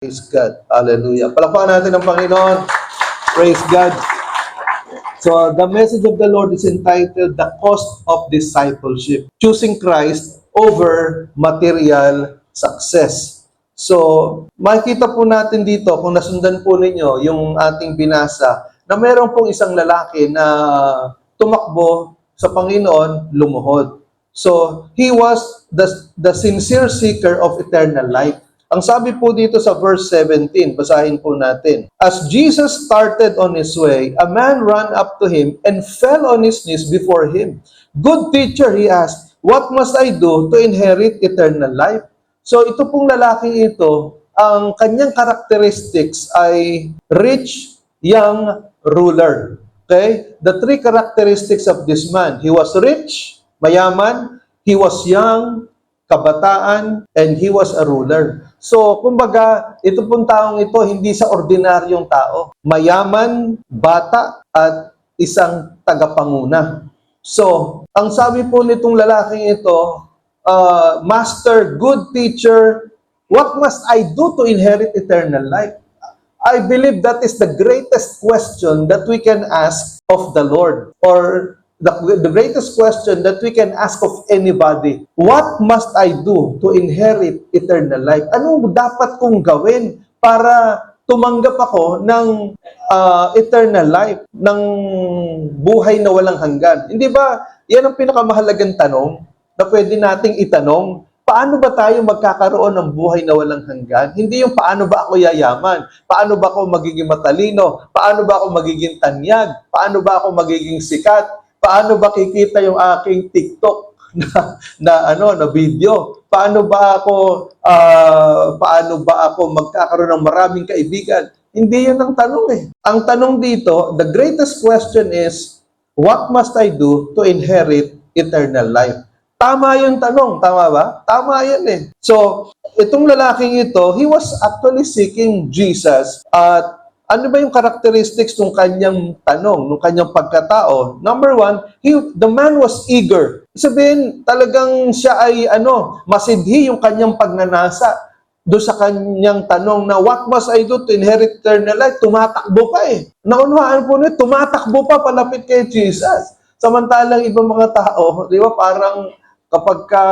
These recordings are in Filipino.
Praise God. Hallelujah. Palakpakan natin ang Panginoon. Praise God. So, the message of the Lord is entitled, The Cost of Discipleship. Choosing Christ over material success. So, makikita po natin dito, kung nasundan po ninyo yung ating binasa, na meron pong isang lalaki na tumakbo sa Panginoon, lumuhod. So, he was the sincere seeker of eternal life. Ang sabi po dito sa verse 17, basahin po natin. As Jesus started on his way, a man ran up to him and fell on his knees before him. Good teacher, he asked, what must I do to inherit eternal life? So ito pong lalaking ito, ang kanyang characteristics ay rich, young, ruler. Okay? The three characteristics of this man. He was rich, mayaman, he was young, kabataan, and he was a ruler. So, kumbaga, ito pong taong ito, hindi sa ordinaryong tao. Mayaman, bata, at isang tagapanguna. So, ang sabi po nitong lalaking ito, Master, good teacher, what must I do to inherit eternal life? I believe that is the greatest question that we can ask of the Lord, or the greatest question that we can ask of anybody. What must I do to inherit eternal life? Ano dapat kong gawin para tumanggap ako ng eternal life, ng buhay na walang hanggan? Hindi ba, yan ang pinakamahalagang tanong na pwede nating itanong. Paano ba tayo magkakaroon ng buhay na walang hanggan? Hindi yung paano ba ako yayaman? Paano ba ako magiging matalino? Paano ba ako magiging tanyag? Paano ba ako magiging sikat? Paano ba kikita yung aking TikTok na video? Paano ba ako magkakaroon ng maraming kaibigan? Hindi 'yan ang tanong eh. Ang tanong dito, the greatest question is, what must I do to inherit eternal life? Tama yung tanong, tama ba? Tama yan eh. So, itong lalaking ito, he was actually seeking Jesus at ano ba yung characteristics ng kanyang tanong, ng kanyang pagkatao? Number one, the man was eager. Sabihin, talagang siya ay masidhi yung kanyang pagnanasa doon sa kanyang tanong na what must I do to inherit eternal life? Tumatakbo pa eh. Naunawaan po niya, tumatakbo pa palapit kay Jesus. Samantalang ibang mga tao, di ba, parang kapag ka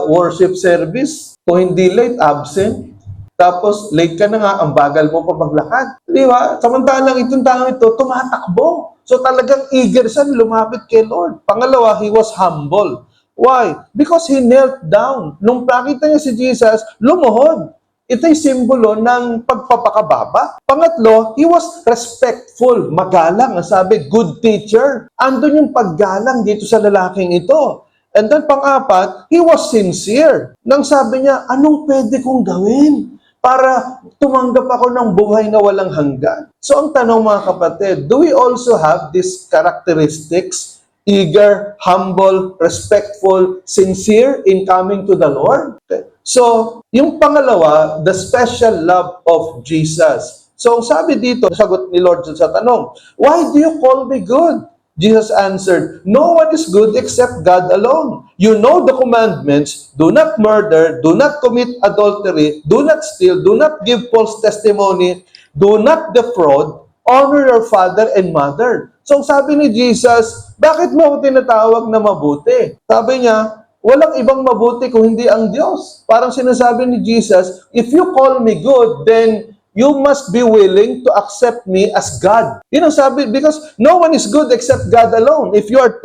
worship service, kung hindi late, absent. Tapos, late ka na nga, ang bagal mo pa maglakad. Di ba? Samantalang itong taong ito, tumatakbo. So talagang eager siya lumapit kay Lord. Pangalawa, he was humble. Why? Because he knelt down. Nung nakita niya si Jesus, lumuhod. Ito'y simbolo ng pagpapakababa. Pangatlo, he was respectful. Magalang. Ang sabi, good teacher. Andun yung paggalang dito sa lalaking ito. And then pang-apat, he was sincere. Nang sabi niya, anong pwede kong gawin para tumanggap ako ng buhay na walang hanggan? So ang tanong mga kapatid, do we also have these characteristics? Eager, humble, respectful, sincere in coming to the Lord? Okay. So, yung pangalawa, the special love of Jesus. So ang sabi dito, sagot ni Lord sa tanong, why do you call me good? Jesus answered, no one is good except God alone. You know the commandments, do not murder, do not commit adultery, do not steal, do not give false testimony, do not defraud, honor your father and mother. So sabi ni Jesus, bakit mo ako tinatawag na mabuti? Sabi niya, walang ibang mabuti kung hindi ang Diyos. Parang sinasabi ni Jesus, if you call me good, then you must be willing to accept me as God. Yun ang sabi, because no one is good except God alone. If you are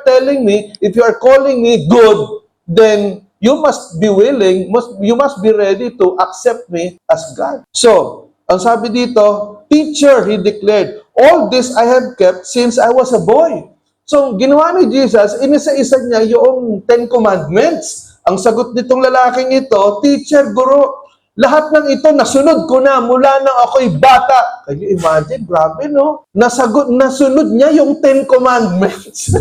telling me, if you are calling me good, then you must be willing, you must be ready to accept me as God. So, ang sabi dito, teacher, he declared, all this I have kept since I was a boy. So, ginawa ni Jesus, inisa-isa niya yung 10 Commandments. Ang sagot nitong lalaking ito, teacher, guro, lahat ng ito, nasunod ko na mula nang ako'y bata. Can you imagine? Grabe, no? Nasunod niya yung 10 Commandments.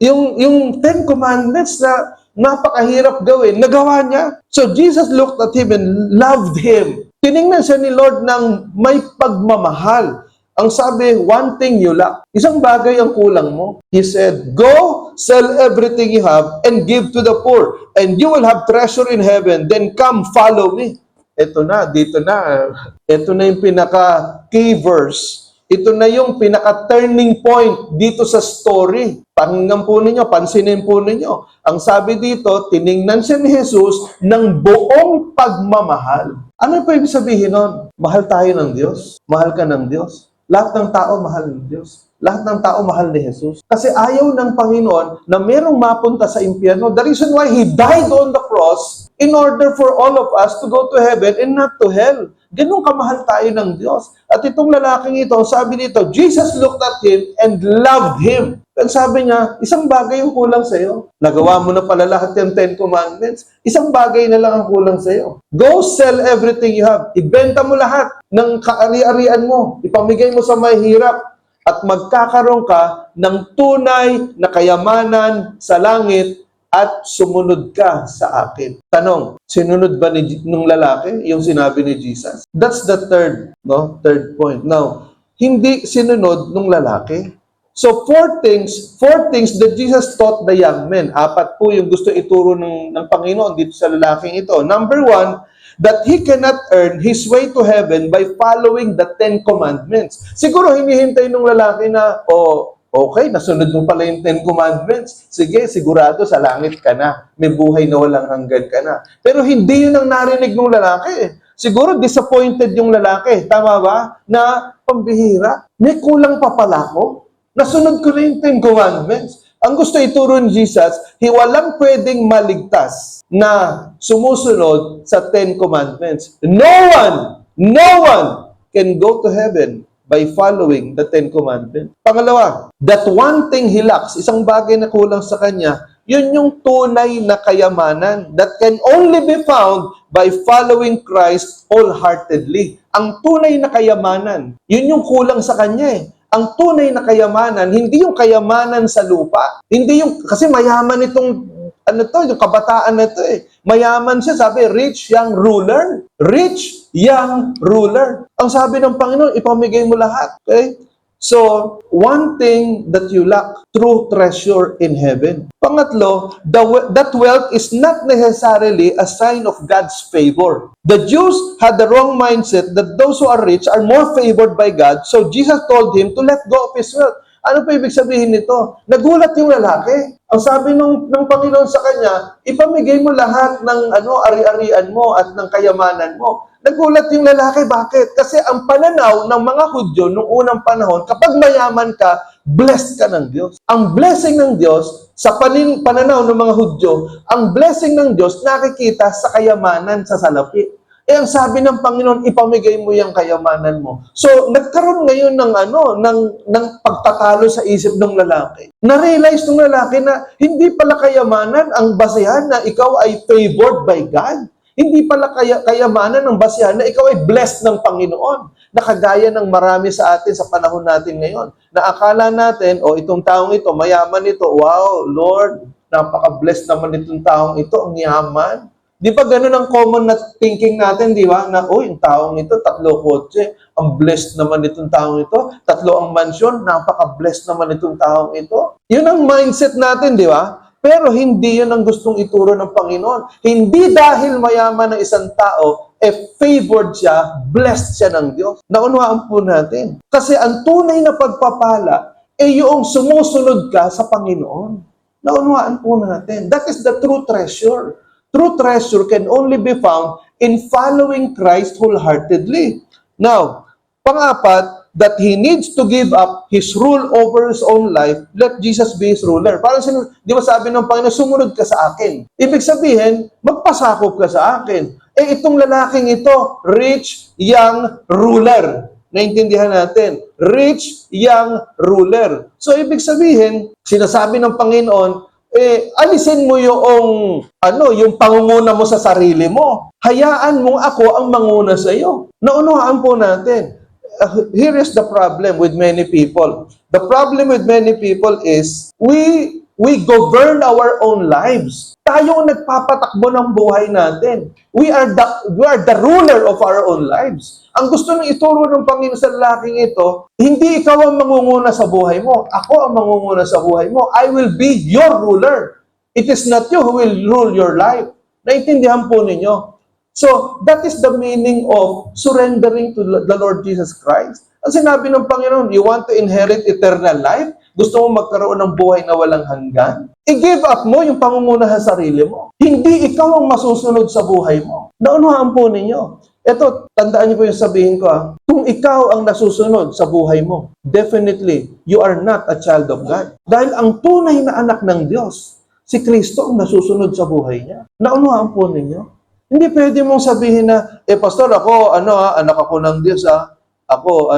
yung 10 Commandments na napakahirap gawin, nagawa niya. So, Jesus looked at him and loved him. Tiningnan siya ni Lord ng may pagmamahal. Ang sabi, one thing you lack. Isang bagay ang kulang mo. He said, go, sell everything you have, and give to the poor, and you will have treasure in heaven. Then come, follow me. Ito na, dito na. Ito na yung pinaka-key verse. Ito na yung pinaka-turning point dito sa story. Pakinggan po ninyo, pansinin po ninyo. Ang sabi dito, tiningnan siya ni Jesus ng buong pagmamahal. Ano pa ibig sabihin nun? Mahal tayo ng Diyos. Mahal ka ng Diyos. Lahat ng tao mahal ng Diyos. Lahat ng tao mahal ni Jesus. Kasi ayaw ng Panginoon na merong mapunta sa impyerno. The reason why He died on the cross in order for all of us to go to heaven and not to hell. Ganun kamahal tayo ng Diyos. At itong lalaking ito, sabi nito, Jesus looked at him and loved him. At sabi niya, isang bagay yung kulang sa'yo. Nagawa mo na pala lahat yung 10 Commandments. Isang bagay na lang ang kulang sa'yo. Go sell everything you have. Ibenta mo lahat ng kaari-arian mo. Ipamigay mo sa mahirap. At magkakaroon ka ng tunay na kayamanan sa langit at sumunod ka sa akin. Tanong, sinunod ba nung lalaki yung sinabi ni Jesus? That's the third point. Now, hindi sinunod nung lalaki. So, four things that Jesus taught the young men. 4 po yung gusto ituro ng Panginoon dito sa lalaking ito. Number 1, that he cannot earn his way to heaven by following the 10 Commandments. Siguro hinihintay nung lalaki na, okay, nasunod mo pala yung 10 Commandments. Sige, sigurado sa langit ka na. May buhay na walang hanggan ka na. Pero hindi yun ang narinig ng lalaki. Siguro disappointed yung lalaki. Tama ba? Na pambihira. May kulang pa pala ako. Nasunod ko na yung 10 Commandments. Ang gusto ituro ni Jesus, walang pwedeng maligtas na sumusunod sa 10 Commandments. No one can go to heaven by following the 10 Commandments. Pangalawa, that one thing he lacks, isang bagay na kulang sa kanya, yun yung tunay na kayamanan that can only be found by following Christ wholeheartedly. Ang tunay na kayamanan, yun yung kulang sa kanya eh. Ang tunay na kayamanan, hindi yung kayamanan sa lupa. Hindi yung, kasi mayaman itong, yung kabataan na ito eh. Mayaman siya, sabi, rich young ruler. Rich young ruler. Ang sabi ng Panginoon, ipamigay mo lahat. Okay? So, one thing that you lack, true treasure in heaven. Pangatlo, that wealth is not necessarily a sign of God's favor. The Jews had the wrong mindset that those who are rich are more favored by God, so Jesus told him to let go of his wealth. Ano pa ibig sabihin nito? Nagulat yung lalaki. Ang sabi ng Panginoon sa kanya, ipamigay mo lahat ng ari-arian mo at ng kayamanan mo. Nagulat yung lalaki. Bakit? Kasi ang pananaw ng mga Hudyo noong unang panahon, kapag mayaman ka, blessed ka ng Diyos. Ang blessing ng Diyos, sa pananaw ng mga Hudyo, ang blessing ng Diyos nakikita sa kayamanan sa salapi. Ang sabi ng Panginoon, ipamigay mo yung kayamanan mo. So, nagkaroon ngayon ng pagtatalo sa isip ng lalaki. Na-realize ng lalaki na hindi pala kayamanan ang basehan na ikaw ay favored by God. Hindi pala kayamanan ng basehan na ikaw ay blessed ng Panginoon. Nakagaya ng marami sa atin sa panahon natin ngayon. Na akala natin, itong taong ito, mayaman ito. Wow, Lord, napaka-blessed naman itong taong ito, ang yaman. Di ba ganun ang common na thinking natin, di ba? Na, yung taong ito, 3 kotse, ang blessed naman itong taong ito. 3 ang mansyon, napaka-blessed naman itong taong ito. Yun ang mindset natin, di ba? Pero hindi yun ang gustong ituro ng Panginoon. Hindi dahil mayaman ng isang tao, favored siya, blessed siya ng Diyos. Naunawaan po natin. Kasi ang tunay na pagpapala, yung sumusunod ka sa Panginoon. Naunawaan po natin. That is the true treasure. True treasure can only be found in following Christ wholeheartedly. Now, pang-apat, that he needs to give up his rule over his own life, let Jesus be his ruler. Parang di ba sabi ng Panginoon, sumunod ka sa akin. Ibig sabihin, magpasakop ka sa akin. Itong lalaking ito, rich young ruler. Naintindihan natin, rich young ruler. So, ibig sabihin, sinasabi ng Panginoon, alisin mo yung pangunguna mo sa sarili mo. Hayaan mo ako ang manguna sa iyo. Naunawaan po natin. Here is the problem with many people. The problem with many people is we govern our own lives. Tayo ang nagpapatakbo ng buhay natin. We are the ruler of our own lives. Ang gusto nang ituro ng Panginoon sa lalaking ito, hindi ikaw ang mangunguna sa buhay mo. Ako ang mangunguna sa buhay mo. I will be your ruler. It is not you who will rule your life. Naintindihan po ninyo. So, that is the meaning of surrendering to the Lord Jesus Christ. Ang sinabi ng Panginoon, you want to inherit eternal life? Gusto mo magkaroon ng buhay na walang hanggan? I-give up mo yung pangungunahan sa sarili mo. Hindi ikaw ang masusunod sa buhay mo. Naunawaan po ninyo. Ito, tandaan niyo po yung sabihin ko. Kung ikaw ang nasusunod sa buhay mo, definitely, you are not a child of God. Dahil ang tunay na anak ng Diyos, si Kristo ang nasusunod sa buhay niya. Naunawaan po ninyo? Hindi pwede mong sabihin na, pastor, ako, anak ako ng Diyos, Ako,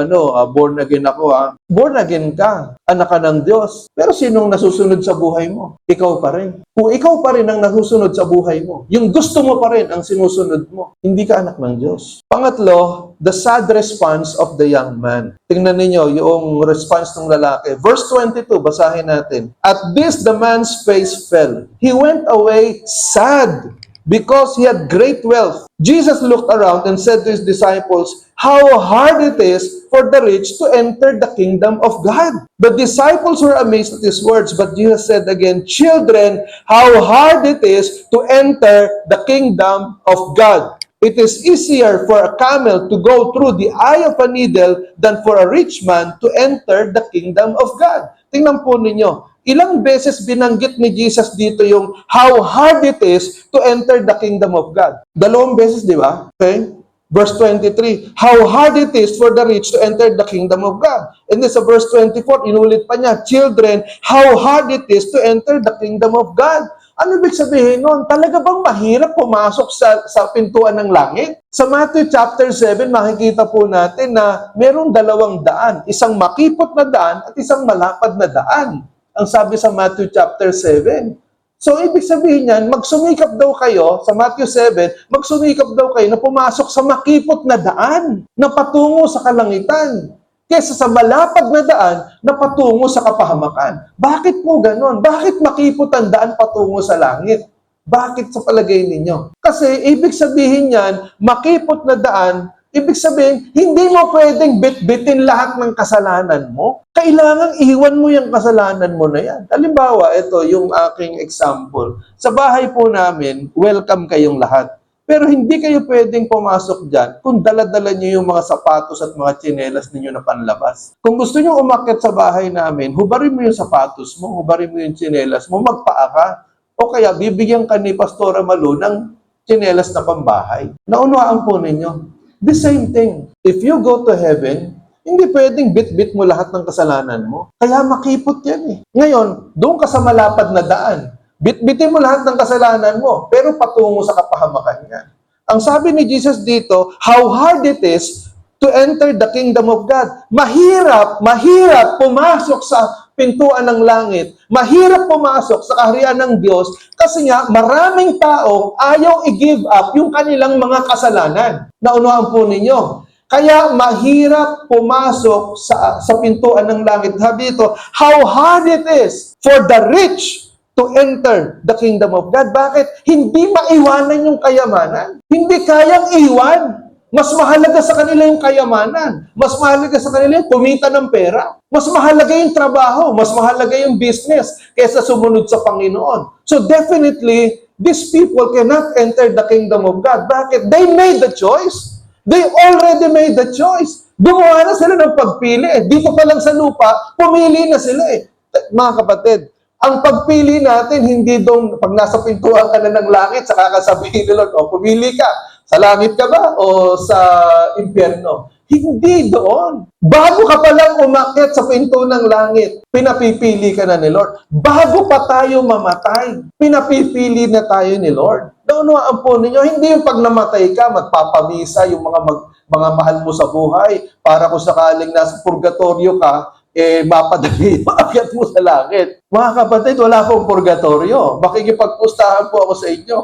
born again ako, Born again ka, anak ka ng Diyos. Pero sinong nasusunod sa buhay mo? Ikaw pa rin. Kung ikaw pa rin ang nasusunod sa buhay mo, yung gusto mo pa rin ang sinusunod mo, hindi ka anak ng Diyos. Pangatlo, the sad response of the young man. Tingnan ninyo yung response ng lalaki. Verse 22, basahin natin. At this, the man's face fell. He went away sad, because he had great wealth. Jesus looked around and said to his disciples, how hard it is for the rich to enter the kingdom of God. The disciples were amazed at his words, but Jesus said again, children, how hard it is to enter the kingdom of God. It is easier for a camel to go through the eye of a needle than for a rich man to enter the kingdom of God. Tingnan po ninyo, ilang beses binanggit ni Jesus dito yung how hard it is to enter the kingdom of God. 2 beses, di ba? Okay? Verse 23, how hard it is for the rich to enter the kingdom of God. And then sa verse 24, inulit pa niya, children, how hard it is to enter the kingdom of God. Ano ibig sabihin nun? Talaga bang mahirap pumasok sa pintuan ng langit? Sa Matthew chapter 7, makikita po natin na merong 2 daan. Isang makipot na daan at isang malapad na daan. Ang sabi sa Matthew chapter 7. So, ibig sabihin niyan, magsumikap daw kayo, sa Matthew 7, magsumikap daw kayo na pumasok sa makipot na daan na patungo sa kalangitan kaysa sa malapad na daan na patungo sa kapahamakan. Bakit po ganon? Bakit makipot ang daan patungo sa langit? Bakit sa palagay ninyo? Kasi, ibig sabihin niyan, makipot na daan, ibig sabihin, hindi mo pwedeng bit-bitin lahat ng kasalanan mo. Kailangan iwan mo yung kasalanan mo na yan. Halimbawa, ito yung aking example. Sa bahay po namin, welcome kayong lahat. Pero hindi kayo pwedeng pumasok dyan kung dala-dala nyo yung mga sapatos at mga tsinelas ninyo na panlabas. Kung gusto nyo umakyat sa bahay namin, hubarin mo yung sapatos mo, hubarin mo yung tsinelas mo, magpaa ka. O kaya, bibigyan ka ni Pastora Malu ng tsinelas na pambahay. Naunawaan po ninyo. The same thing. If you go to heaven, hindi pwedeng bit-bit mo lahat ng kasalanan mo. Kaya makipot yan eh. Ngayon, doon ka sa malapad na daan. Bit-bitin mo lahat ng kasalanan mo, pero patungo sa kapahamakan yan. Ang sabi ni Jesus dito, how hard it is to enter the kingdom of God. Mahirap pumasok sa pintuan ng langit. Mahirap pumasok sa kaharian ng Diyos kasi nga maraming tao ayaw i-give up yung kanilang mga kasalanan. Naunawaan po ninyo. Kaya mahirap pumasok sa pintuan ng langit. Sabi ito, how hard it is for the rich to enter the kingdom of God. Bakit? Hindi maiwanan yung kayamanan. Hindi kayang iwan. Mas mahalaga sa kanila yung kayamanan. Mas mahalaga sa kanila yung kumita ng pera. Mas mahalaga yung trabaho. Mas mahalaga yung business kaysa sumunod sa Panginoon. So definitely, these people cannot enter the kingdom of God. Bakit? They made the choice. They already made the choice. Gumawa na sila ng pagpili. Dito pa lang sa lupa, pumili na sila eh. Mga kapatid, ang pagpili natin, hindi doon, pag nasa pintuan ka na ng langit, saka kasabihin ni Lord, pumili ka. Sa langit ka ba o sa impyerno? Hindi doon. Bago ka palang umakyat sa pinto ng langit, pinapipili ka na ni Lord. Bago pa tayo mamatay, pinapipili na tayo ni Lord. Naunawaan po ninyo, hindi yung pag namatay ka, magpapamisa yung mga mahal mo sa buhay para kung sakaling nasa purgatorio ka, mapadali yung akyat mo sa langit. Mga kapatid, wala pong purgatorio. Makikipagpustahan po ako sa inyo.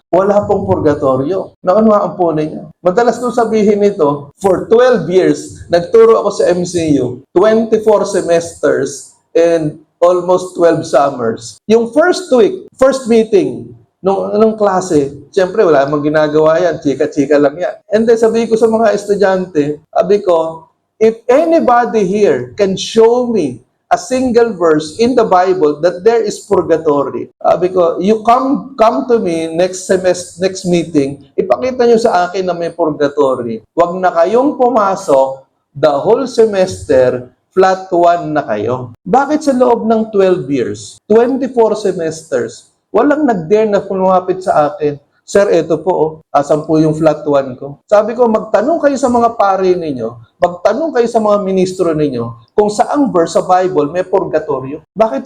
Wala pong purgatorio. Naunawaan po ninyo. Madalas nung sabihin nito, for 12 years, nagturo ako sa MCU, 24 semesters, and almost 12 summers. Yung first week, first meeting, nung klase, siyempre wala namang ginagawa yan, chika-chika lang yan. And then sabi ko sa mga estudyante, sabi ko, if anybody here can show me a single verse in the Bible that there is purgatory. Sabi ko, you come to me next semester, next meeting, ipakita nyo sa akin na may purgatory. Huwag na kayong pumasok the whole semester, flat 1 na kayo. Bakit sa loob ng 12 years, 24 semesters, walang nag-dare na lumapit sa akin, Sir, ito po, asan po yung flat 1 ko? Sabi ko, magtanong kayo sa mga pari ninyo, magtanong kayo sa mga ministro ninyo, kung saang verse sa Bible may purgatorio. Bakit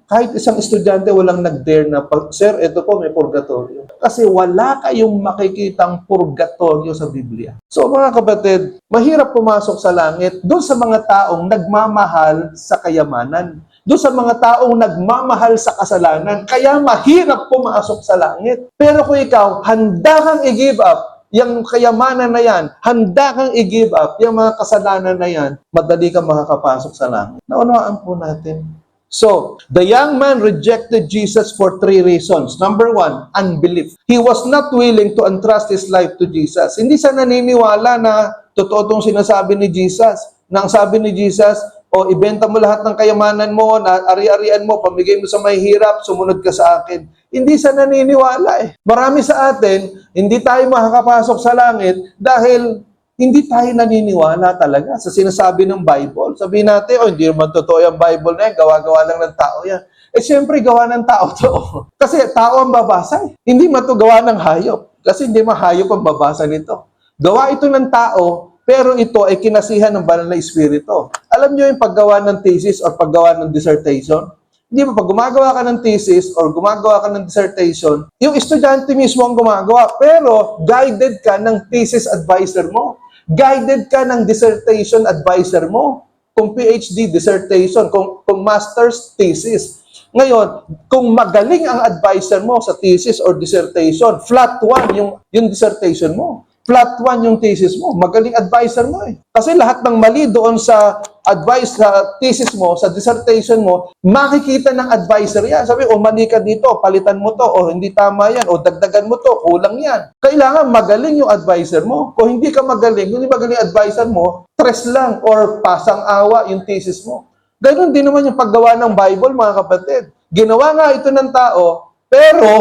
kahit isang estudyante walang nag-dare na, Sir, ito po may purgatorio? Kasi wala kayong makikitang purgatorio sa Biblia. So mga kapatid, mahirap pumasok sa langit doon sa mga taong nagmamahal sa kayamanan. Doon sa mga taong nagmamahal sa kasalanan, kaya mahirap pumasok sa langit. Pero kung ikaw, handa kang i-give up yung kayamanan na yan, handa kang i-give up yung mga kasalanan na yan, madali kang makakapasok sa langit. Naunawaan po natin. So, the young man rejected Jesus for 3 reasons. Number 1, unbelief. He was not willing to entrust his life to Jesus. Hindi siya naniniwala na totoo itong sinasabi ni Jesus. Nang sabi ni Jesus, o ibenta mo lahat ng kayamanan mo, ari-arian mo, pamigay mo sa may hirap, sumunod ka sa akin. Hindi siya naniniwala eh. Marami sa atin, hindi tayo makakapasok sa langit dahil hindi tayo naniniwala talaga sa sinasabi ng Bible. Sabihin natin, hindi naman totoo yung Bible na yan, gawa-gawa lang ng tao yan. Eh siyempre, gawa ng tao to. Kasi tao ang babasa eh. Hindi man to gawa ng hayop. Kasi hindi mahayop ang babasa nito. Gawa ito ng tao, pero ito ay kinasihan ng banal na espiritu. Alam niyo yung paggawa ng thesis or paggawa ng dissertation? Hindi ba, pag gumagawa ka ng thesis or gumagawa ka ng dissertation, yung estudyante mismo ang gumagawa, pero guided ka ng thesis advisor mo. Guided ka ng dissertation advisor mo. Kung PhD dissertation, kung master's thesis. Ngayon, kung magaling ang advisor mo sa thesis or dissertation, flat 1 yung dissertation mo. Flat 1 yung thesis mo. Magaling advisor mo eh. Kasi lahat ng mali doon sa advice sa thesis mo, sa dissertation mo, makikita ng advisor yan. Sabi, mali ka dito, palitan mo to, hindi tama yan, dagdagan mo to, kulang yan. Kailangan magaling yung advisor mo. Kung hindi ka magaling, kung hindi magaling advisor mo, stress lang or pasang awa yung thesis mo. Ganun din naman yung paggawa ng Bible, mga kapatid. Ginawa nga ito ng tao, pero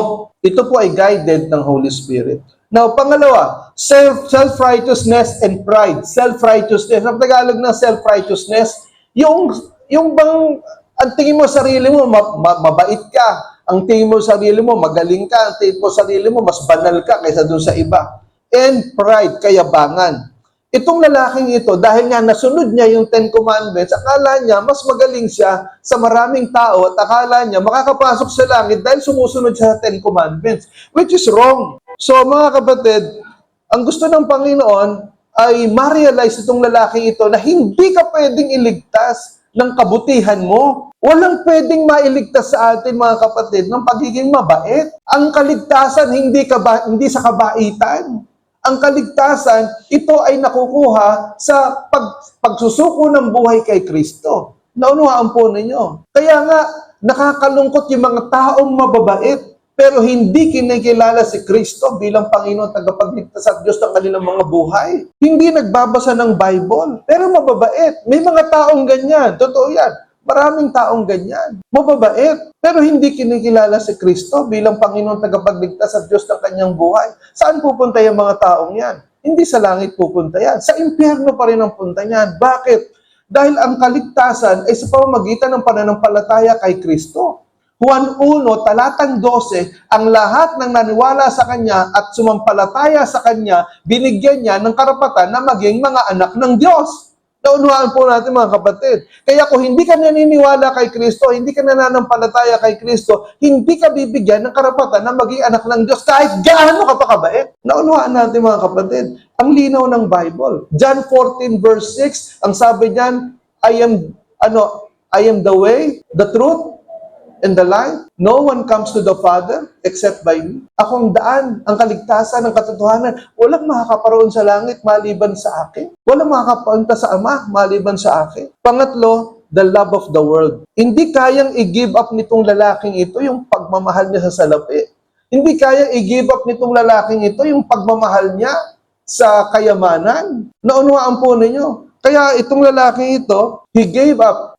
ito po ay guided ng Holy Spirit. Now, pangalawa, self-righteousness and pride. Self-righteousness. Ang Tagalog ng self-righteousness, yung bang, ang tingin mo sarili mo, mabait ka. Ang tingin mo sarili mo, magaling ka. Ang tingin mo sarili mo, mas banal ka kaysa dun sa iba. And pride, kayabangan. Itong lalaking ito, dahil nga nasunod niya yung 10 Commandments, akala niya mas magaling siya sa maraming tao at akala niya makakapasok sa langit dahil sumusunod siya sa 10 Commandments, which is wrong. So mga kapatid, ang gusto ng Panginoon ay ma-realize itong lalaking ito na hindi ka pwedeng iligtas ng kabutihan mo. Walang pwedeng mailigtas sa atin, mga kapatid, ng pagiging mabait. Ang kaligtasan hindi sa kabaitan. Ang kaligtasan, ito ay nakukuha sa pagsusuko ng buhay kay Kristo. Naunawaan po ninyo. Kaya nga, nakakalungkot yung mga taong mababait, pero hindi kinikilala si Kristo bilang Panginoon tagapagligtas at Diyos ng kanilang mga buhay. Hindi nagbabasa ng Bible, pero mababait. May mga taong ganyan. Totoo yan. Maraming taong ganyan. Mababait, pero hindi kinikilala si Kristo bilang Panginoon tagapagligtas at Diyos ng kanyang buhay. Saan pupunta yung mga taong yan? Hindi sa langit pupunta yan. Sa impyerno pa rin ang punta niyan. Bakit? Dahil ang kaligtasan ay sa pamamagitan ng pananampalataya kay Kristo. Juan 1, talatang 12, ang lahat ng naniwala sa Kanya at sumampalataya sa Kanya, binigyan niya ng karapatan na maging mga anak ng Diyos. Naunawaan po natin, mga kapatid. Kaya kung hindi ka naniniwala kay Kristo, hindi ka nananampalataya kay Kristo, hindi ka bibigyan ng karapatan na maging anak ng Diyos kahit gaano ka pa kabait. Naunawaan natin, mga kapatid. Ang linaw ng Bible. John 14 verse 6, ang sabi niyan, I am the way, the truth, and the life. No one comes to the Father except by me. Akong daan, ang kaligtasan, ang katotohanan. Walang makakaparoon sa langit maliban sa akin. Walang makakapunta sa Ama maliban sa akin. Pangatlo, the love of the world. Hindi kayang i-give up nitong lalaking ito yung pagmamahal niya sa salapi. Hindi kayang i-give up nitong lalaking ito yung pagmamahal niya sa kayamanan. Naunawaan po ninyo. Kaya itong lalaking ito, he gave up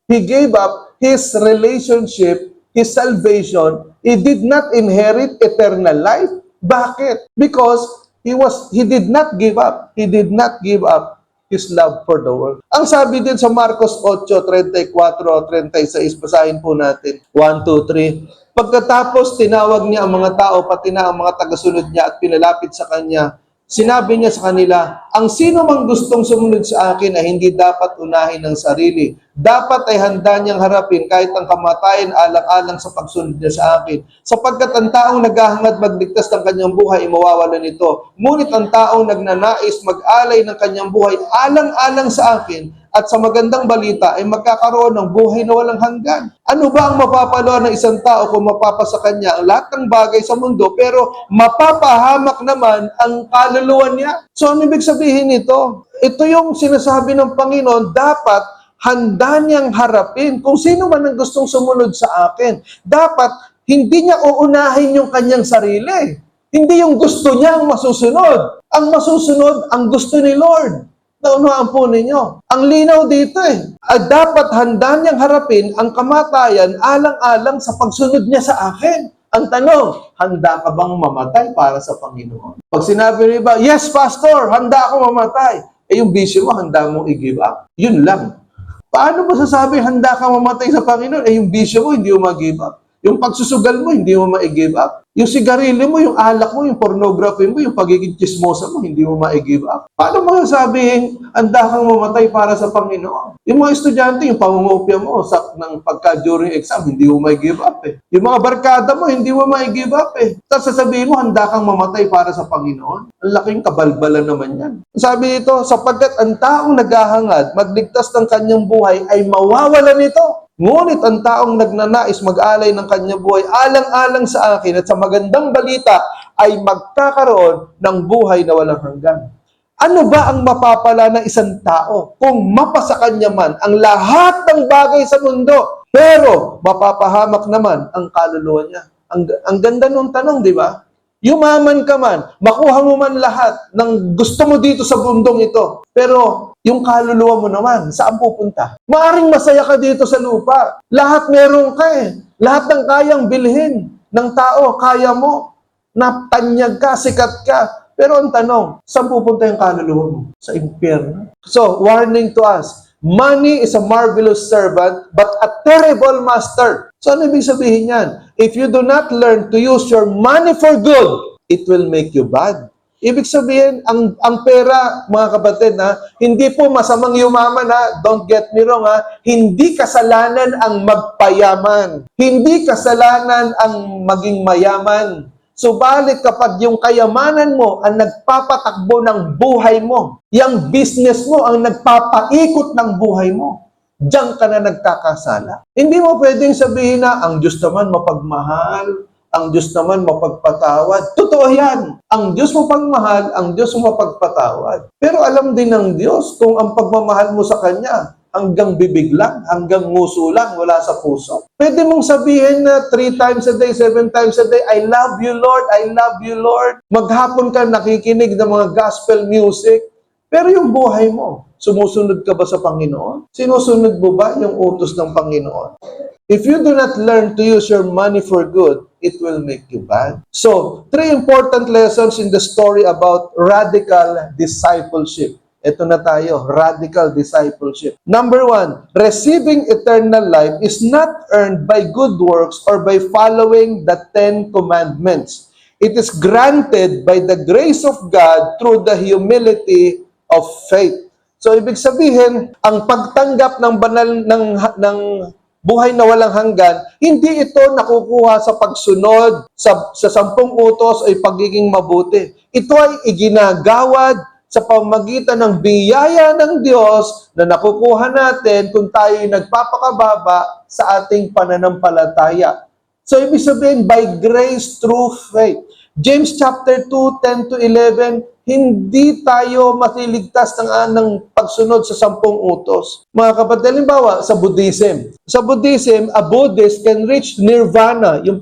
his relationship, his salvation. He did not inherit eternal life. Bakit? Because He did not give up. He did not give up his love for the world. Ang sabi din sa Marcos 8:34, 36, basahin po natin. 1, 2, 3. Pagkatapos, tinawag niya ang mga tao, pati na ang mga tagasunod niya at pinalapit sa kanya. Sinabi niya sa kanila, ang sino mang gustong sumunod sa akin ay hindi dapat unahin ng sarili. Dapat ay handa niyang harapin kahit ang kamatayan alang-alang sa pagsunod niya sa akin. Sapagkat ang taong naghahangad magligtas ng kanyang buhay ay mawawalan nito. Ngunit ang taong nagnanais mag-alay ng kanyang buhay alang-alang sa akin at sa magandang balita ay magkakaroon ng buhay na walang hanggan. Ano ba ang mapapalo ng isang tao kung mapapasa kanya ang lahat ng bagay sa mundo pero mapapahamak naman ang kaluluwa niya? So ano ibig sabihin nito? Ito yung sinasabi ng Panginoon, dapat handa niyang harapin kung sino man ang gustong sumunod sa akin. Dapat hindi niya uunahin yung kanyang sarili. Hindi yung gusto niya ang masusunod. Ang masusunod, ang gusto ni Lord. Naunawaan po ninyo. Ang linaw dito dapat handa niyang harapin ang kamatayan alang-alang sa pagsunod niya sa akin. Ang tanong, handa ka bang mamatay para sa Panginoon? Pag sinabi niyo ba, yes, Pastor, handa ako mamatay. Yung bisyo mo, handa mong i-give up. Yun lang. Paano mo sasabi handa ka mamatay sa Panginoon? Yung bisyo mo, hindi mo mag-give up. Yung pagsusugal mo, hindi mo ma-give up. Yung sigarilyo mo, yung alak mo, yung pornography mo, yung pagiging chismosa mo, hindi mo ma-give up. Paano mo sasabihin, handa kang mamatay para sa Panginoon? Yung mga estudyante, yung pangungopia mo ng pagka-during exam, hindi mo ma-give up Yung mga barkada mo, hindi mo ma-give up Tapos sasabihin mo, handa kang mamatay para sa Panginoon? Ang laking kabalbalan naman yan. Sabi ito, sapagkat ang taong naghahangad, magligtas ng kanyang buhay, ay mawawalan nito. Ngunit ang taong nagnanais mag-alay ng kanyang buhay alang-alang sa akin at sa magandang balita ay magkakaroon ng buhay na walang hanggan. Ano ba ang mapapala ng isang tao kung mapasa kanya man ang lahat ng bagay sa mundo, pero mapapahamak naman ang kaluluwa niya? Ang ganda nung tanong, di ba? Yumaman ka man, makuha mo man lahat ng gusto mo dito sa bundong ito, pero yung kaluluwa mo naman, saan pupunta? Maaring masaya ka dito sa lupa. Lahat meron ka Lahat ng kayang bilhin ng tao, kaya mo. Natanyag ka, sikat ka. Pero ang tanong, saan pupunta yung kaluluwa mo? Sa impyerno. So, warning to us, money is a marvelous servant, but a terrible master. So, ano ibig sabihin yan? If you do not learn to use your money for good, it will make you bad. Ibig sabihin, ang pera, mga kapatid, hindi po masamang yumaman, don't get me wrong, hindi kasalanan ang magpayaman. Hindi kasalanan ang maging mayaman. Subalit kapag yung kayamanan mo ang nagpapatakbo ng buhay mo, yung business mo ang nagpapaikot ng buhay mo, diyan ka na nagkakasala. Hindi mo pwedeng sabihin na, ang Diyos naman mapagmahal, ang Diyos naman mapagpatawad. Totoo yan. Ang Diyos mapagmahal, ang Diyos mapagpatawad. Pero alam din ng Diyos kung ang pagmamahal mo sa Kanya hanggang bibig lang, hanggang nguso lang, wala sa puso. Pwede mong sabihin na 3 times a day, 7 times a day, I love you, Lord, I love you, Lord. Maghapon ka nakikinig ng mga gospel music. Pero yung buhay mo, sumusunod ka ba sa Panginoon? Sinusunod mo ba yung utos ng Panginoon? If you do not learn to use your money for good, it will make you bad. So, 3 important lessons in the story about radical discipleship. Ito na tayo, radical discipleship. Number 1, receiving eternal life is not earned by good works or by following the 10 commandments. It is granted by the grace of God through the humility of faith. So, ibig sabihin, ang pagtanggap ng banal ng buhay na walang hanggan, hindi ito nakukuha sa pagsunod sa 10 utos ay pagiging mabuti. Ito ay iginagawad sa pamagitan ng biyaya ng Diyos na nakukuha natin kung tayo ay nagpapakababa sa ating pananampalataya. So, ibig sabihin, by grace through faith. James chapter 2, 10 to 11, hindi tayo masiligtas ng pagsunod sa 10 utos. Mga kapatid, halimbawa, sa Buddhism. Sa Buddhism, a Buddhist can reach nirvana, yung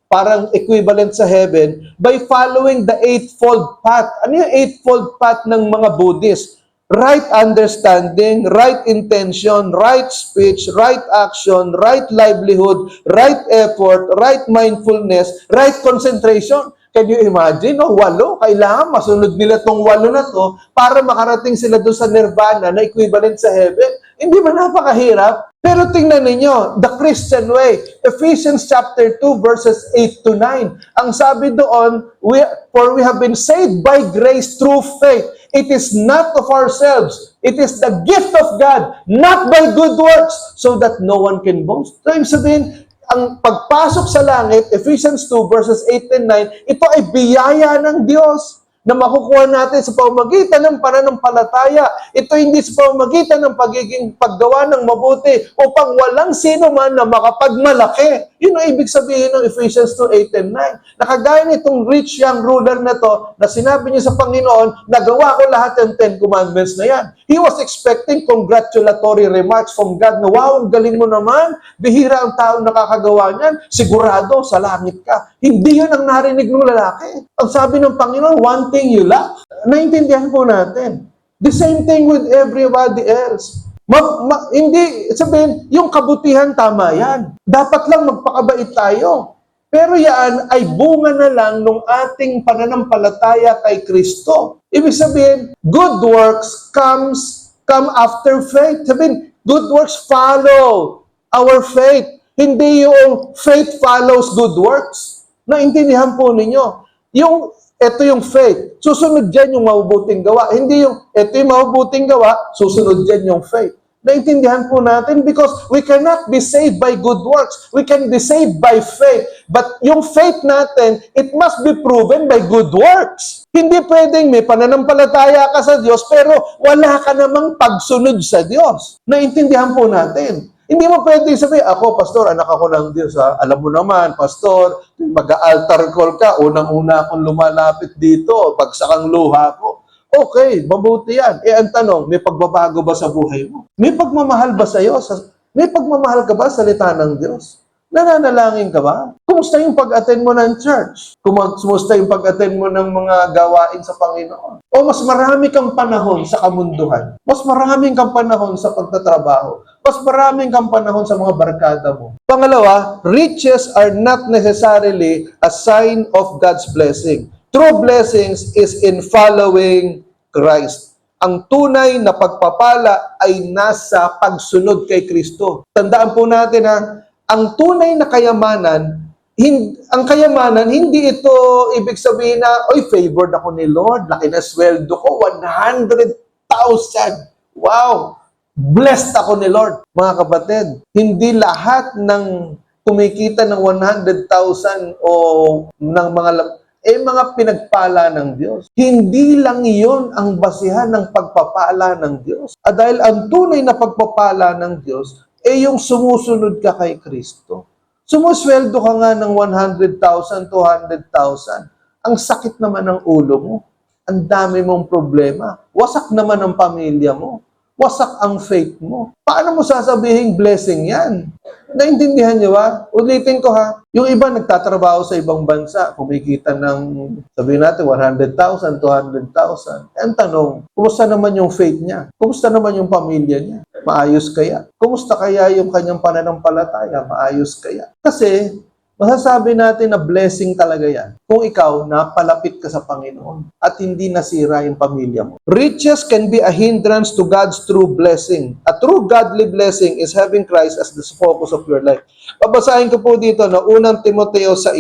parang equivalent sa heaven, by following the eightfold path. Ano yung eightfold path ng mga Buddhist? Right understanding, right intention, right speech, right action, right livelihood, right effort, right mindfulness, right concentration. Can you imagine? No, 8. Kailangan masunod nila tong 8 na to para makarating sila doon sa nirvana na equivalent sa heaven. Hindi ba napakahirap? Pero tingnan ninyo, the Christian way. Ephesians chapter 2 verses 8 to 9. Ang sabi doon, for we have been saved by grace through faith. It is not of ourselves. It is the gift of God, not by good works, so that no one can boast. So, ibig sabihin, ang pagpasok sa langit, Ephesians 2 verses 8 and 9, ito ay biyaya ng Diyos na makukuha natin sa pamamagitan ng pananampalataya. Ito hindi sa pamamagitan ng pagiging paggawa ng mabuti upang walang sino man na makapagmalaki. Yun ang ibig sabihin ng Ephesians 2, 8 and 9. Nakagaya nitong rich young ruler na to, na sinabi niya sa Panginoon, nagawa ko lahat ng 10 commandments na yan. He was expecting congratulatory remarks from God na, wow, ang galing mo naman, bihira ang tao nakakagawa niyan, sigurado sa langit ka. Hindi yun ang narinig ng lalaki. Ang sabi ng Panginoon, one thing you lack. Naintindihan po natin. The same thing with everybody else. Hindi, sabihin, yung kabutihan, tama yan. Dapat lang magpakabait tayo. Pero yan ay bunga na lang ng ating pananampalataya kay Kristo. Ibig sabihin, good works come after faith. Sabihin, good works follow our faith. Hindi yung faith follows good works. Naintindihan po ninyo. Ito yung faith. Susunod dyan yung mabubuting gawa. Hindi yung, ito yung mabubuting gawa, susunod dyan yung faith. Naintindihan po natin because we cannot be saved by good works. We can be saved by faith. But yung faith natin, it must be proven by good works. Hindi pwedeng may pananampalataya ka sa Diyos pero wala ka namang pagsunod sa Diyos. Naintindihan po natin. Hindi mo pwedeng sabihin, ako, pastor, anak ako ng Diyos. Ha? Alam mo naman, pastor, mag-altar call ka, unang-una akong lumalapit dito, pagsakang luha ko. Okay, mabuti yan. Ang tanong, may pagbabago ba sa buhay mo? May pagmamahal ba sa iyo? May pagmamahal ka ba sa salita ng Diyos? Nananalangin ka ba? Kumusta yung pag-attend mo ng church? Kumusta yung pag-attend mo ng mga gawain sa Panginoon? O mas marami kang panahon sa kamunduhan? Mas maraming kang panahon sa pagtatrabaho? Mas maraming kang panahon sa mga barkada mo? Pangalawa, riches are not necessarily a sign of God's blessing. True blessings is in following Christ. Ang tunay na pagpapala ay nasa pagsunod kay Kristo. Tandaan po natin ha, ang tunay na kayamanan, ang kayamanan, hindi ito ibig sabihin na, oy, favored ako ni Lord, laki na sweldo ko, 100,000. Wow! Blessed ako ni Lord. Mga kapatid, hindi lahat ng kumikita ng 100,000 o ng mga pinagpala ng Diyos. Hindi lang iyon ang basihan ng pagpapala ng Diyos. At dahil ang tunay na pagpapala ng Diyos, yung sumusunod ka kay Kristo. Sumusweldo ka nga ng 100,000, 200,000. Ang sakit naman ng ulo mo. Ang dami mong problema. Wasak naman ang pamilya mo. Wasak ang faith mo. Paano mo sasabihin blessing yan? Naintindihan niyo ba? Ulitin ko ha. Yung iba nagtatrabaho sa ibang bansa, kumikita ng, sabihin natin, 100,000, 200,000. Ang tanong, kumusta naman yung faith niya? Kumusta naman yung pamilya niya? Maayos kaya? Kumusta kaya yung kanyang pananampalataya? Maayos kaya? Kasi, masasabi natin na blessing talaga yan kung ikaw napalapit ka sa Panginoon at hindi nasira yung pamilya mo. Riches can be a hindrance to God's true blessing. A true godly blessing is having Christ as the focus of your life. Babasahin ko po dito na unang Timoteo 6,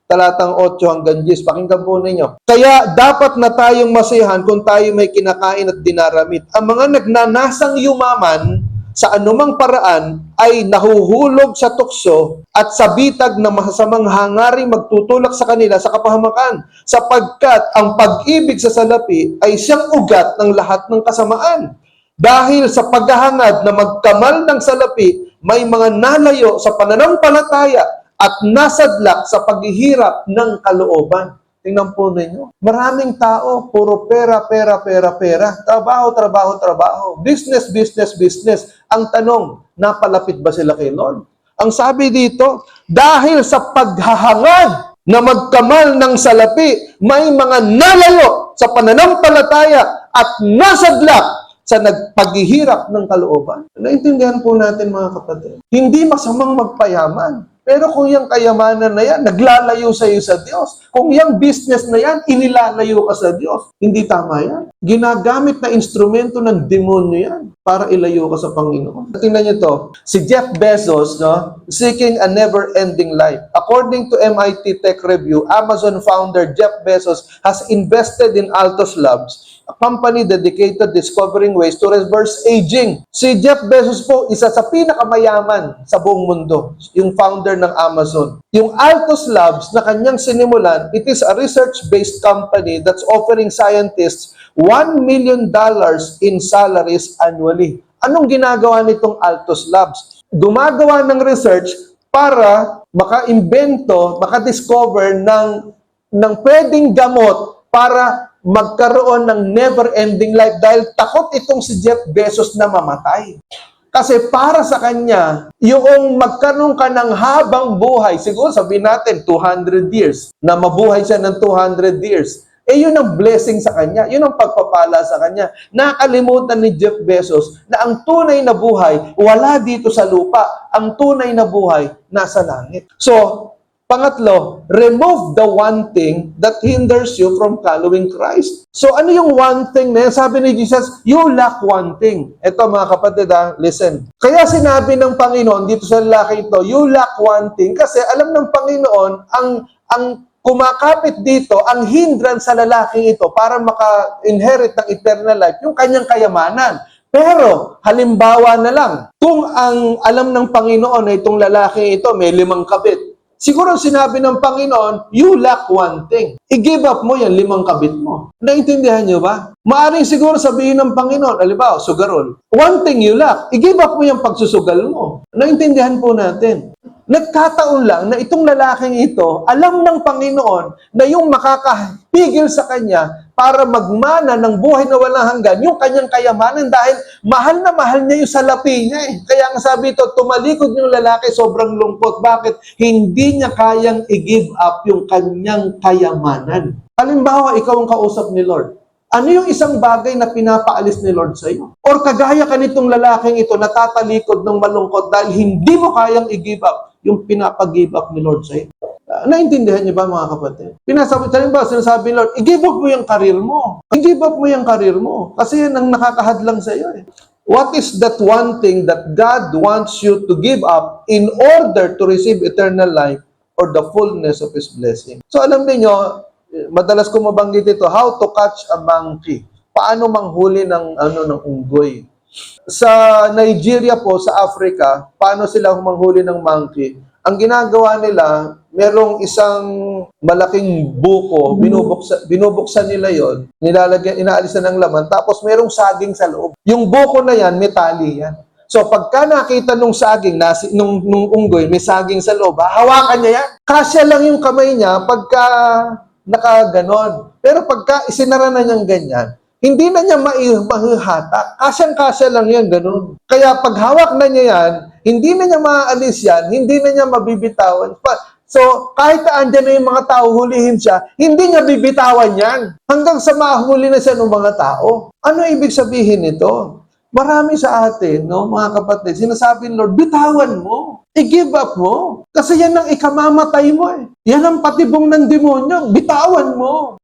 talatang 8 hanggang 10. Pakinggan po ninyo. Kaya dapat na tayong masiyahan kung tayo may kinakain at dinaramit. Ang mga nagnanasang yumaman sa anumang paraan ay nahuhulog sa tukso at sa bitag na masasamang hangaring magtutulak sa kanila sa kapahamakan, sapagkat ang pag-ibig sa salapi ay siyang ugat ng lahat ng kasamaan. Dahil sa paghahangad na magkamal ng salapi, may mga nalayo sa pananampalataya at nasadlak sa paghihirap ng kalooban. Tingnan po ninyo. Maraming tao, puro pera, pera, pera, pera. Trabaho, trabaho, trabaho. Business, business, business. Ang tanong, napalapit ba sila kay Lord? Ang sabi dito, dahil sa paghahangad na magkamal ng salapi, may mga nalayo sa pananampalataya at nasadlak sa nagpaghihirap ng kalooban. Naintindihan po natin mga kapatid. Hindi masamang magpayaman. Pero kung yung kayamanan na yan, naglalayo sa iyo sa Diyos. Kung yung business na yan, inilalayo ka sa Diyos. Hindi tama yan. Ginagamit na instrumento ng demonyo yan para ilayo ka sa Panginoon. Tingnan niyo to. Si Jeff Bezos, no, seeking a never-ending life. According to MIT Tech Review, Amazon founder Jeff Bezos has invested in Altos Labs, a company dedicated discovering ways to reverse aging. Si Jeff Bezos po, isa sa pinakamayaman sa buong mundo, yung founder ng Amazon. Yung Altos Labs na kanyang sinimulan, it is a research-based company that's offering scientists $1 million in salaries annually. Anong ginagawa nitong Altos Labs? Gumagawa ng research para maka-imbento, maka-discover ng pwedeng gamot para magkaroon ng never-ending life dahil takot itong si Jeff Bezos na mamatay. Kasi para sa kanya, yung magkaroon ka ng habang buhay, siguro sabihin natin 200 years, na mabuhay siya ng 200 years, yun ang blessing sa kanya, yun ang pagpapala sa kanya. Nakalimutan ni Jeff Bezos na ang tunay na buhay, wala dito sa lupa. Ang tunay na buhay, nasa langit. So, pangatlo, remove the one thing that hinders you from following Christ. So, ano yung one thing na yan? Sabi ni Jesus, you lack one thing. Ito mga kapatid, listen. Kaya sinabi ng Panginoon dito sa lalaki ito, you lack one thing. Kasi alam ng Panginoon, ang kumakapit dito, ang hindrance sa lalaking ito para maka-inherit ng eternal life, yung kanyang kayamanan. Pero, halimbawa na lang, kung ang alam ng Panginoon na itong lalaking ito may 5 kabit, siguro sinabi ng Panginoon, you lack one thing. I-give up mo yan, 5 kabit mo. Naintindihan nyo ba? Maaring siguro sabihin ng Panginoon, halimbawa, sugarol. One thing you lack, i-give up mo yung pagsusugal mo. Naintindihan po natin. Nagkataon lang na itong lalaking ito, alam ng Panginoon na yung makakapigil sa kanya para magmana ng buhay na walang hanggan, yung kanyang kayamanan dahil mahal na mahal niya yung salapi niya eh. Kaya ang sabi ito, tumalikod yung lalaki sobrang lungkot. Bakit? Hindi niya kayang i-give up yung kanyang kayamanan. Halimbawa, ikaw ang kausap ni Lord. Ano yung isang bagay na pinapaalis ni Lord sa iyo? Or kagaya ka nitong lalaking ito, natatalikod ng malungkot dahil hindi mo kayang i-give up yung pinapag-give up ni Lord sa iyo. Naintindihan niyo ba mga kapatid? Sinasabi ni Lord, i-give up mo yung karir mo. I-give up mo yung karir mo. Kasi yan ang nakakahadlang sa iyo eh. What is that one thing that God wants you to give up in order to receive eternal life or the fullness of His blessing? So alam niyo, madalas ko mabanggit ito, how to catch a monkey. Paano manghuli ng unggoy. Sa Nigeria po, sa Africa, paano sila manghuli ng monkey? Ang ginagawa nila, merong isang malaking buko, binubuksan nila yon, inaalisan ng laman, tapos merong saging sa loob. Yung buko na yan, may tali yan. So, pagka nakita nung saging, nung unggoy, may saging sa loob, hawakan niya yan. Kasya lang yung kamay niya pagka nakaganon. Pero pagka isinara na niyang ganyan, hindi na niya mahihatak. Kasyang-kasya lang yan, ganun. Kaya pag hawak na niya yan, hindi na niya maaalis yan, hindi na niya mabibitawan. So, kahit andyan na yung mga tao, hulihin siya, hindi niya bibitawan yan. Hanggang sa mahuli na siya ng mga tao. Ano ibig sabihin nito? Marami sa atin, no, mga kapatid, sinasabi ng Lord, bitawan mo. I-give up mo. Kasi yan ang ikamamatay mo eh. Yan ang patibong ng demonyo. Bitawan mo.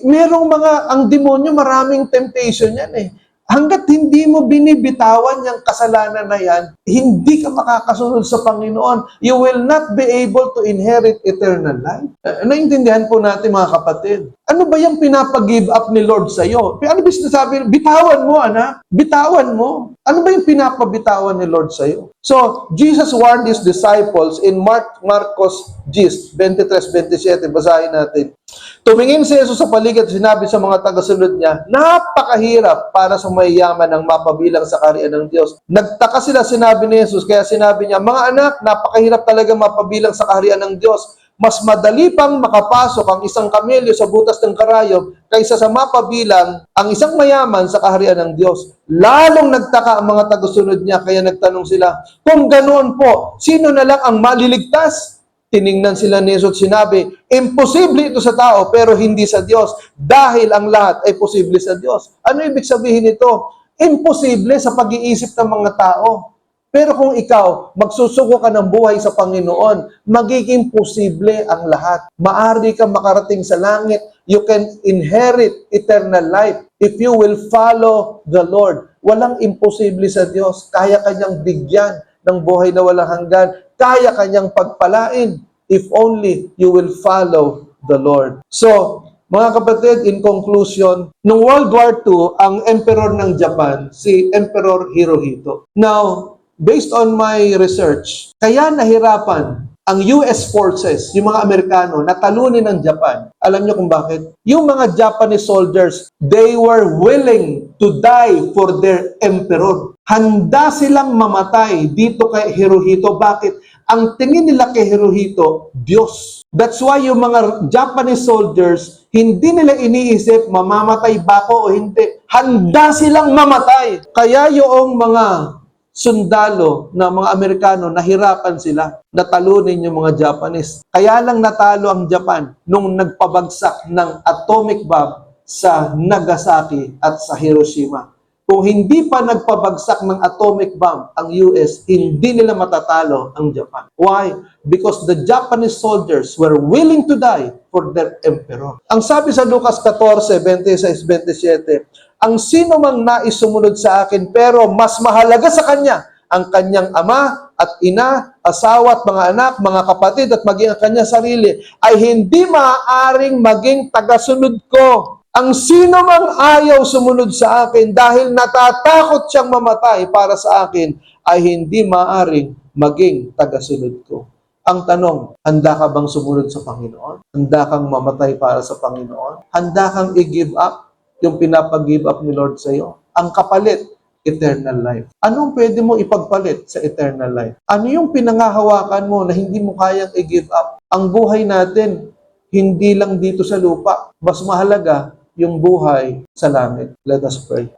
Merong ang demonyo, maraming temptation yan eh. Hanggat hindi mo binibitawan yung kasalanan na yan, hindi ka makakasunod sa Panginoon. You will not be able to inherit eternal life. Naintindihan po natin mga kapatid. Ano ba yung pinapag-give up ni Lord sa iyo? Ano ba sinasabi? Bitawan mo, anak. Bitawan mo. Ano ba yung pinapabitawan ni Lord sa iyo? So, Jesus warned His disciples in Marcos 10:23-27. Basahin natin. Tumingin si Jesus sa paligid at sinabi sa mga tagasunod niya, napakahirap para sa mayayaman ang mapabilang sa kaharian ng Diyos. Nagtaka sila, sinabi ni Jesus, kaya sinabi niya, mga anak, napakahirap talaga mapabilang sa kaharian ng Diyos. Mas madali pang makapasok ang isang kamelyo sa butas ng karayom kaysa sa mapabilang ang isang mayaman sa kaharian ng Diyos. Lalong nagtaka ang mga tagasunod niya, kaya nagtanong sila, kung ganoon po, sino na lang ang maliligtas? Tiningnan sila ni Jesus at sinabi, imposible ito sa tao pero hindi sa Diyos dahil ang lahat ay posible sa Diyos. Ano ibig sabihin nito? Imposible sa pag-iisip ng mga tao. Pero kung ikaw, magsusuko ka ng buhay sa Panginoon, magiging posible ang lahat. Maari ka makarating sa langit. You can inherit eternal life if you will follow the Lord. Walang imposible sa Diyos. Kaya kanyang bigyan ng buhay na walang hanggan. Kaya kanyang pagpalain if only you will follow the Lord. So, mga kapatid, in conclusion, noong World War II, ang emperor ng Japan, si Emperor Hirohito. Now, based on my research, kaya nahirapan ang US forces, yung mga Amerikano, na talunin ng Japan. Alam niyo kung bakit? Yung mga Japanese soldiers, they were willing to die for their emperor. Handa silang mamatay dito kay Hirohito. Bakit? Ang tingin nila kay Hirohito, Diyos. That's why yung mga Japanese soldiers, hindi nila iniisip, mamamatay ba ako o hindi. Handa silang mamatay. Kaya yung mga sundalo na mga Amerikano, nahirapan sila. Natalunin yung mga Japanese. Kaya lang natalo ang Japan nung nagpabagsak ng atomic bomb sa Nagasaki at sa Hiroshima. Kung hindi pa nagpabagsak ng atomic bomb ang US, hindi nila matatalo ang Japan. Why? Because the Japanese soldiers were willing to die for their emperor. Ang sabi sa Lucas 14, 26-27, ang sino mang nais sumunod sa akin pero mas mahalaga sa kanya ang kanyang ama at ina, asawa at mga anak, mga kapatid at maging ang kanyang sarili ay hindi maaaring maging tagasunod ko. Ang sino mang ayaw sumunod sa akin dahil natatakot siyang mamatay para sa akin ay hindi maaaring maging tagasunod ko. Ang tanong, handa ka bang sumunod sa Panginoon? Handa kang mamatay para sa Panginoon? Handa kang i-give up yung pinapag-give up ni Lord sa iyo? Ang kapalit, eternal life. Anong pwede mo ipagpalit sa eternal life? Ano yung pinangahawakan mo na hindi mo kayang i-give up? Ang buhay natin, hindi lang dito sa lupa. Mas mahalaga yung buhay sa langit. Let us pray.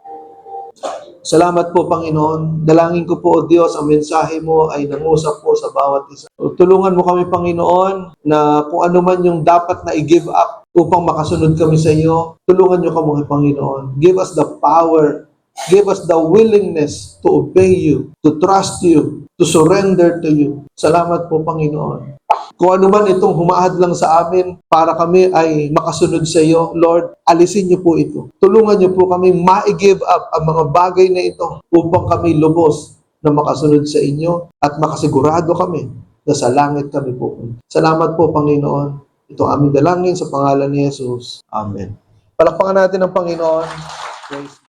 Salamat po, Panginoon. Dalangin ko po, O Diyos, ang mensahe mo ay nangusap po sa bawat isa. Tulungan mo kami, Panginoon, na kung ano man yung dapat na i-give up upang makasunod kami sa iyo, tulungan niyo kami, Panginoon. Give us the power, give us the willingness to obey you, to trust you, to surrender to you. Salamat po, Panginoon. Kung ano man itong humaad lang sa amin para kami ay makasunod sa iyo, Lord, alisin niyo po ito. Tulungan niyo po kami ma-give up ang mga bagay na ito upang kami lubos na makasunod sa inyo at makasigurado kami na sa langit kami po. Salamat po, Panginoon. Ito aming dalangin sa pangalan ni Jesus. Amen. Palakpakan natin ang Panginoon. Praise